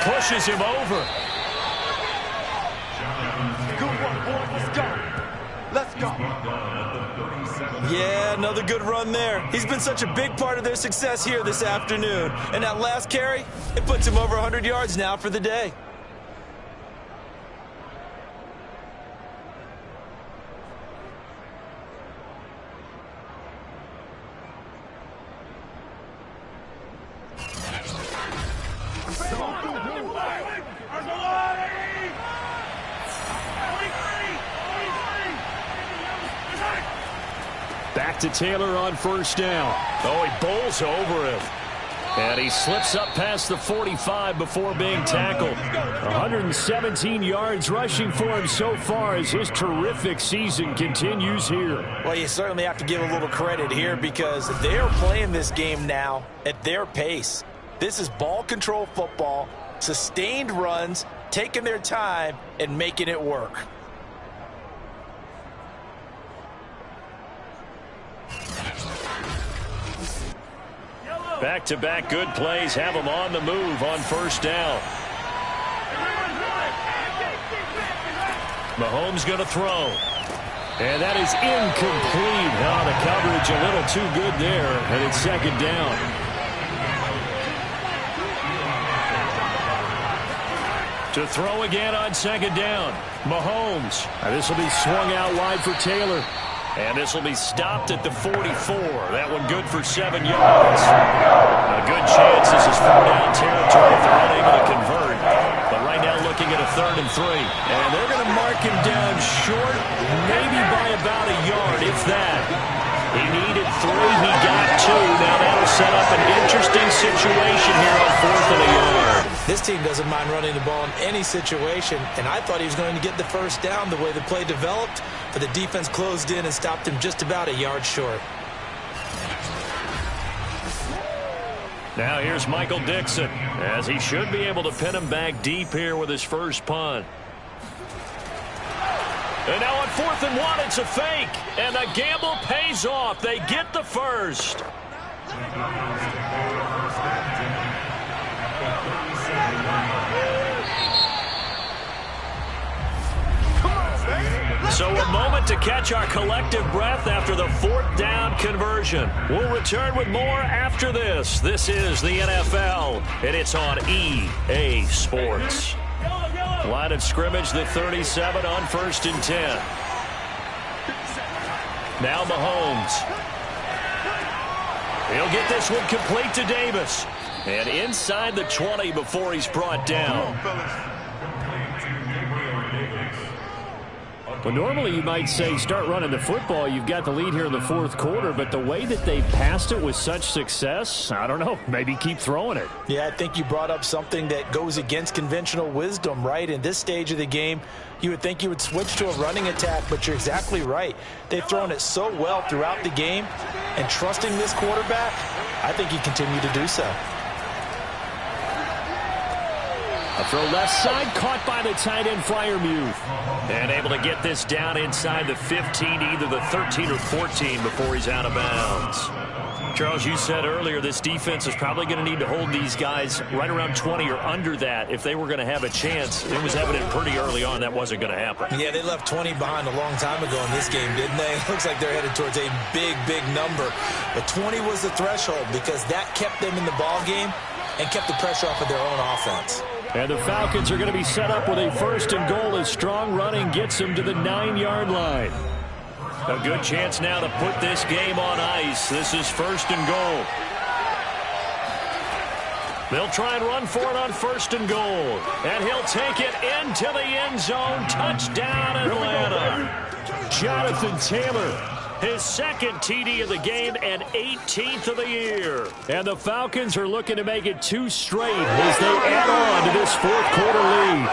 Pushes him over. Good one, boys. Let's go. Let's go. Yeah, another good run there. He's been such a big part of their success here this afternoon. And that last carry, it puts him over 100 yards now for the day. Back to Taylor on first down. Oh, he bowls over him. And he slips up past the 45 before being tackled. 117 yards rushing for him so far as his terrific season continues here. Well, you certainly have to give a little credit here because they're playing this game now at their pace. This is ball control football, sustained runs, taking their time and making it work. Back-to-back good plays have him on the move on first down. Mahomes going to throw. And that is incomplete. Oh, the coverage a little too good there, and it's second down. To throw again on second down. Mahomes. This will be swung out wide for Taylor. And this will be stopped at the 44. That one good for 7 yards. A good chance this is 4-down territory if they're unable to convert. But right now looking at a 3rd and 3. And they're going to mark him down short, maybe by about a yard, if that. He needed 3. He got 2. Now that'll set up an interesting situation here on 4th and a yard. This team doesn't mind running the ball in any situation, and I thought he was going to get the first down the way the play developed, but the defense closed in and stopped him just about a yard short. Now here's Michael Dixon, as he should be able to pin him back deep here with his first punt. And now on 4th and 1, it's a fake, and the gamble pays off. They get the first. So a moment to catch our collective breath after the 4th down conversion. We'll return with more after this. This is the NFL, and it's on EA Sports. Line of scrimmage, the 37 on 1st and 10. Now Mahomes. He'll get this one complete to Davis. And inside the 20 before he's brought down. Well, normally you might say start running the football. You've got the lead here in the 4th quarter, but the way that they passed it with such success, I don't know, maybe keep throwing it. Yeah, I think you brought up something that goes against conventional wisdom, right? In this stage of the game, you would think you would switch to a running attack, but you're exactly right. They've thrown it so well throughout the game, and trusting this quarterback, I think he continued to do so. A throw left side, caught by the tight end, Freiermuth. And able to get this down inside the 15, either the 13 or 14 before he's out of bounds. Charles, you said earlier this defense is probably going to need to hold these guys right around 20 or under that if they were going to have a chance. It was evident pretty early on that wasn't going to happen. Yeah, they left 20 behind a long time ago in this game, didn't they? Looks like they're headed towards a big, big number. But 20 was the threshold because that kept them in the ball game and kept the pressure off of their own offense. And the Falcons are going to be set up with a 1st and goal as strong running gets them to the 9-yard line. A good chance now to put this game on ice. This is 1st and goal. They'll try and run for it on 1st and goal. And he'll take it into the end zone. Touchdown, Atlanta. Jonathan Taylor, his 2nd TD of the game and 18th of the year. And the Falcons are looking to make it 2 straight as they add on to this 4th quarter lead.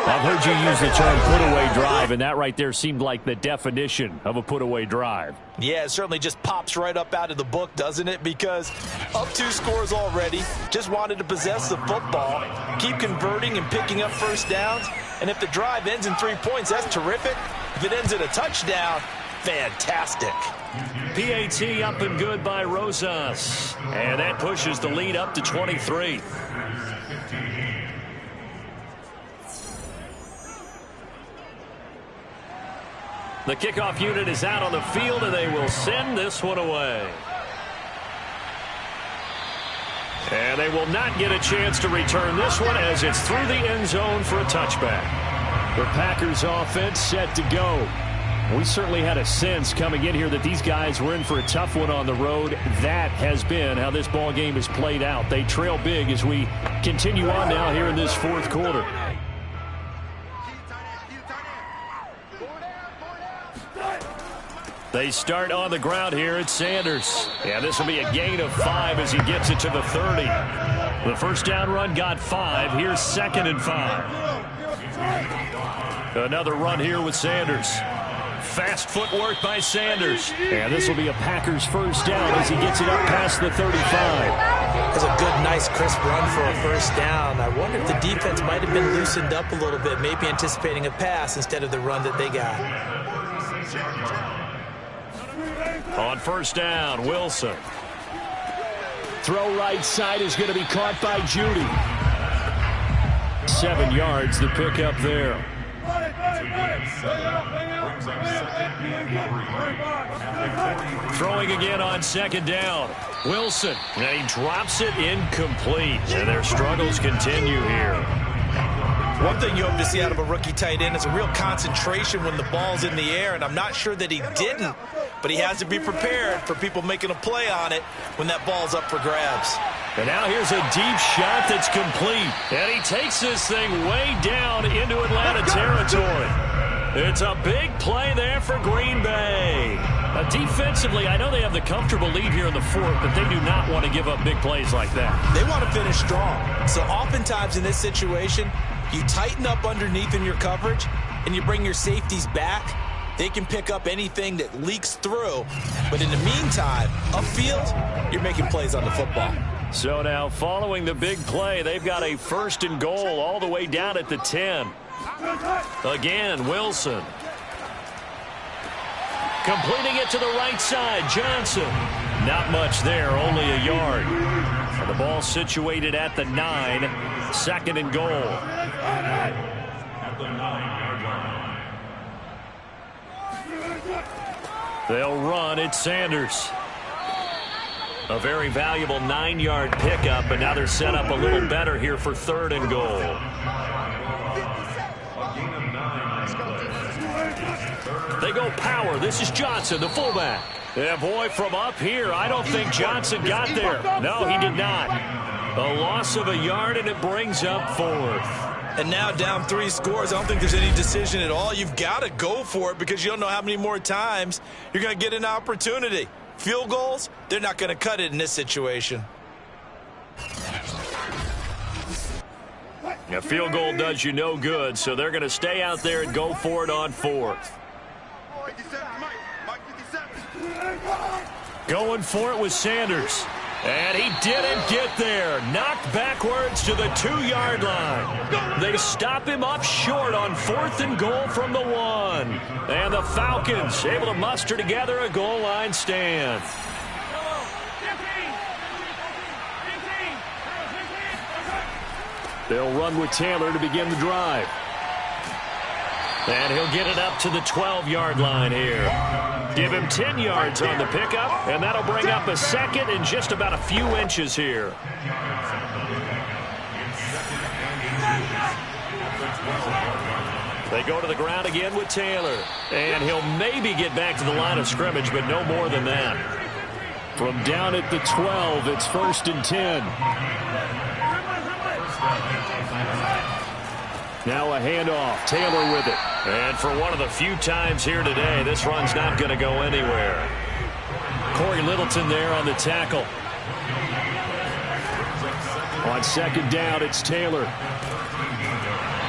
I've heard you use the term put-away drive, and that right there seemed like the definition of a put-away drive. Yeah, it certainly just pops right up out of the book, doesn't it? Because up 2 scores already, just wanted to possess the football, keep converting and picking up 1st downs. And if the drive ends in 3 points, that's terrific. If it ends in a touchdown, fantastic. PAT up and good by Rosas. And that pushes the lead up to 23. The kickoff unit is out on the field, and they will send this one away. And they will not get a chance to return this one as it's through the end zone for a touchback. The Packers offense set to go. We certainly had a sense coming in here that these guys were in for a tough one on the road. That has been how this ball game has played out. They trail big as we continue on now here in this 4th quarter. They start on the ground here at Sanders. Yeah, this will be a gain of 5 as he gets it to the 30. The 1st down run got 5. Here's 2nd and 5. Another run here with Sanders. Fast footwork by Sanders. And this will be a Packers 1st down as he gets it up past the 35. That's a good, nice, crisp run for a 1st down. I wonder if the defense might have been loosened up a little bit, maybe anticipating a pass instead of the run that they got. On 1st down, Wilson. Throw right side is going to be caught by Judy. 7 yards, the pickup there. Throwing again on 2nd down. Wilson. And he drops it incomplete. And their struggles continue here. One thing you hope to see out of a rookie tight end is a real concentration when the ball's in the air, and I'm not sure that he didn't, but he has to be prepared for people making a play on it when that ball's up for grabs. And now here's a deep shot that's complete. And he takes this thing way down into Atlanta territory. It's a big play there for Green Bay. Defensively, I know they have the comfortable lead here in the 4th, but they do not want to give up big plays like that. They want to finish strong. So oftentimes in this situation, you tighten up underneath in your coverage, and you bring your safeties back. They can pick up anything that leaks through. But in the meantime, upfield, you're making plays on the football. So now, following the big play, they've got a 1st and goal all the way down at the 10. Again, Wilson. Completing it to the right side, Johnson. Not much there, only a yard. And the ball situated at the 9, 2nd and goal. They'll run at Sanders. A very valuable 9-yard pickup, and now they're set up a little better here for 3rd and goal. They go power. This is Johnson, the fullback. Yeah, boy, from up here, I don't think Johnson got there. No, he did not. A loss of a yard, and it brings up 4th. And now down 3 scores, I don't think there's any decision at all. You've got to go for it because you don't know how many more times you're going to get an opportunity. Field goals, they're not going to cut it in this situation. A field goal does you no good, so they're going to stay out there and go for it on 4th. Going for it with Sanders. And he didn't get there. Knocked backwards to the 2-yard line. They stop him up short on 4th and goal from the 1. And the Falcons able to muster together a goal line stand. They'll run with Taylor to begin the drive. And he'll get it up to the 12-yard line here. Give him 10 yards on the pickup, and that'll bring up a second and just about a few inches here. They go to the ground again with Taylor. And he'll maybe get back to the line of scrimmage, but no more than that. From down at the 12, it's 1st and 10. Now a handoff. Taylor with it. And for one of the few times here today, this run's not going to go anywhere. Corey Littleton there on the tackle. On 2nd down, it's Taylor.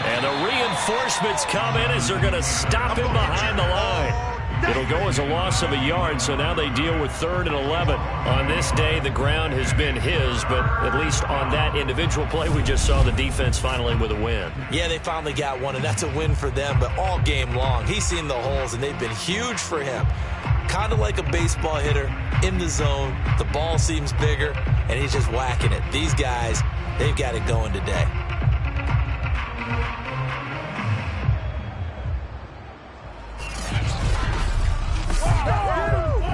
And the reinforcements come in as they're going to stop him behind the line. It'll go as a loss of a yard, so now they deal with 3rd and 11. On this day, the ground has been his, but at least on that individual play, we just saw the defense finally with a win. Yeah, they finally got one, and that's a win for them, but all game long, he's seen the holes, and they've been huge for him. Kind of like a baseball hitter in the zone. The ball seems bigger, and he's just whacking it. These guys, they've got it going today.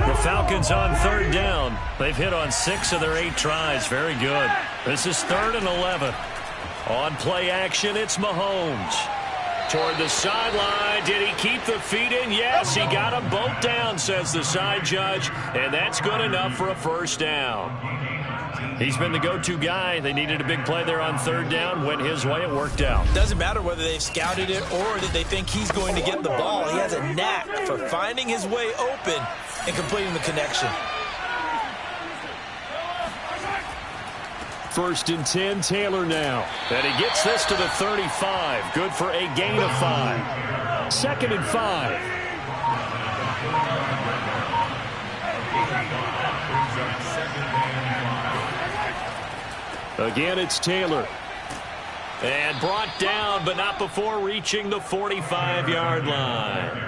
The Falcons on 3rd down. They've hit on 6 of their 8 tries. Very good. This is 3rd and 11. On play action, it's Mahomes. Toward the sideline. Did he keep the feet in? Yes, he got them both down, says the side judge. And that's good enough for a 1st down. He's been the go-to guy. They needed a big play there on 3rd down. Went his way. It worked out. Doesn't matter whether they've scouted it or that they think he's going to get the ball. He has a knack for finding his way open and completing the connection. 1st and 10, Taylor now. And he gets this to the 35. Good for a gain of 5. 2nd and 5. Again, it's Taylor. And brought down, but not before reaching the 45-yard line.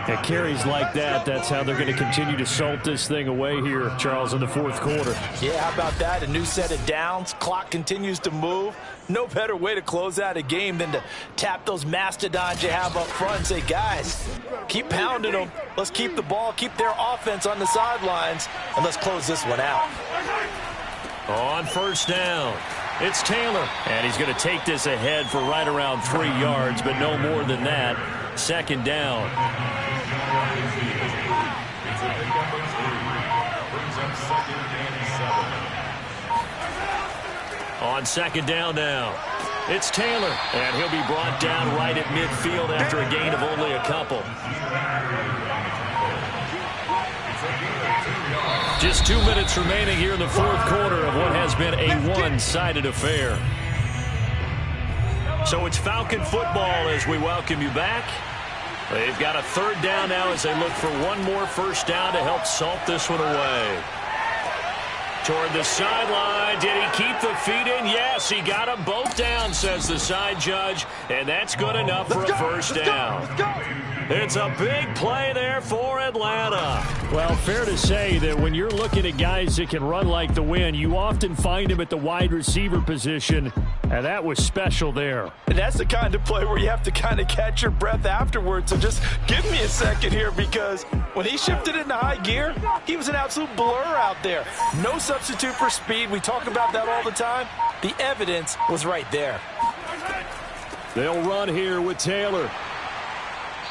At carries like that, that's how they're going to continue to salt this thing away here, Charles, in the 4th quarter. Yeah, how about that? A new set of downs. Clock continues to move. No better way to close out a game than to tap those mastodons you have up front and say, guys, keep pounding them. Let's keep the ball, keep their offense on the sidelines, and let's close this one out. On 1st down, it's Taylor. And he's going to take this ahead for right around 3 yards, but no more than that. 2nd down. On 2nd down now, it's Taylor. And he'll be brought down right at midfield after a gain of only a couple. Just 2 minutes remaining here in the 4th quarter of what has been a one-sided affair. So it's Falcon football as we welcome you back. They've got a 3rd down now as they look for one more 1st down to help salt this one away. Toward the sideline. Did he keep the feet in? Yes, he got them both down, says the side judge. And that's good enough for a 1st down. It's a big play there for Atlanta. Well, fair to say that when you're looking at guys that can run like the wind, you often find them at the wide receiver position, and that was special there. And that's the kind of play where you have to kind of catch your breath afterwards. So just give me a second here, because when he shifted into high gear, he was an absolute blur out there. No substitute for speed. We talk about that all the time. The evidence was right there. They'll run here with Taylor.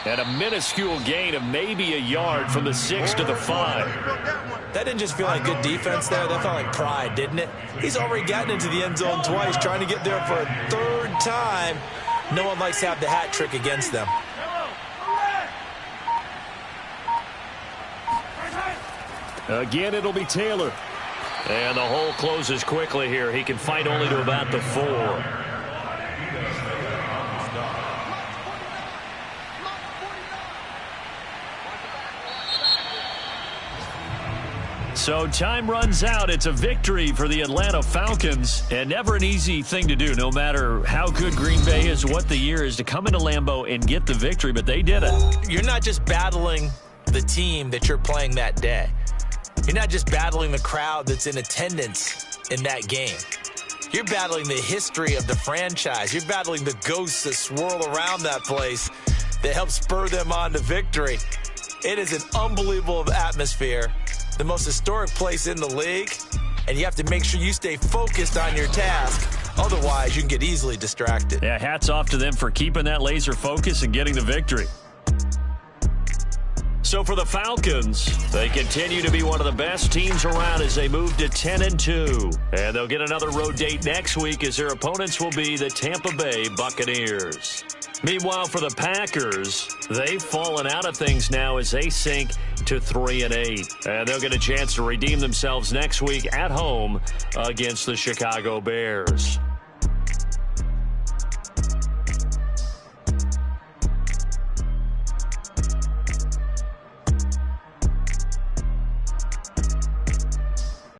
And a minuscule gain of maybe a yard from the 6 to the 5. That didn't just feel like good defense there. That felt like pride, didn't it? He's already gotten into the end zone twice, trying to get there for a 3rd time. No one likes to have the hat trick against them. Again, it'll be Taylor. And the hole closes quickly here. He can fight only to about the 4. So time runs out. It's a victory for the Atlanta Falcons, and never an easy thing to do, no matter how good Green Bay is, what the year is, to come into Lambeau and get the victory, but they did it. You're not just battling the team that you're playing that day. You're not just battling the crowd that's in attendance in that game. You're battling the history of the franchise. You're battling the ghosts that swirl around that place that help spur them on to victory. It is an unbelievable atmosphere, the most historic place in the league, and you have to make sure you stay focused on your task. Otherwise, you can get easily distracted. Yeah, hats off to them for keeping that laser focus and getting the victory. So for the Falcons, they continue to be one of the best teams around as they move to 10-2. And they'll get another road date next week as their opponents will be the Tampa Bay Buccaneers. Meanwhile, for the Packers, they've fallen out of things now as they sink to 3-8. And they'll get a chance to redeem themselves next week at home against the Chicago Bears.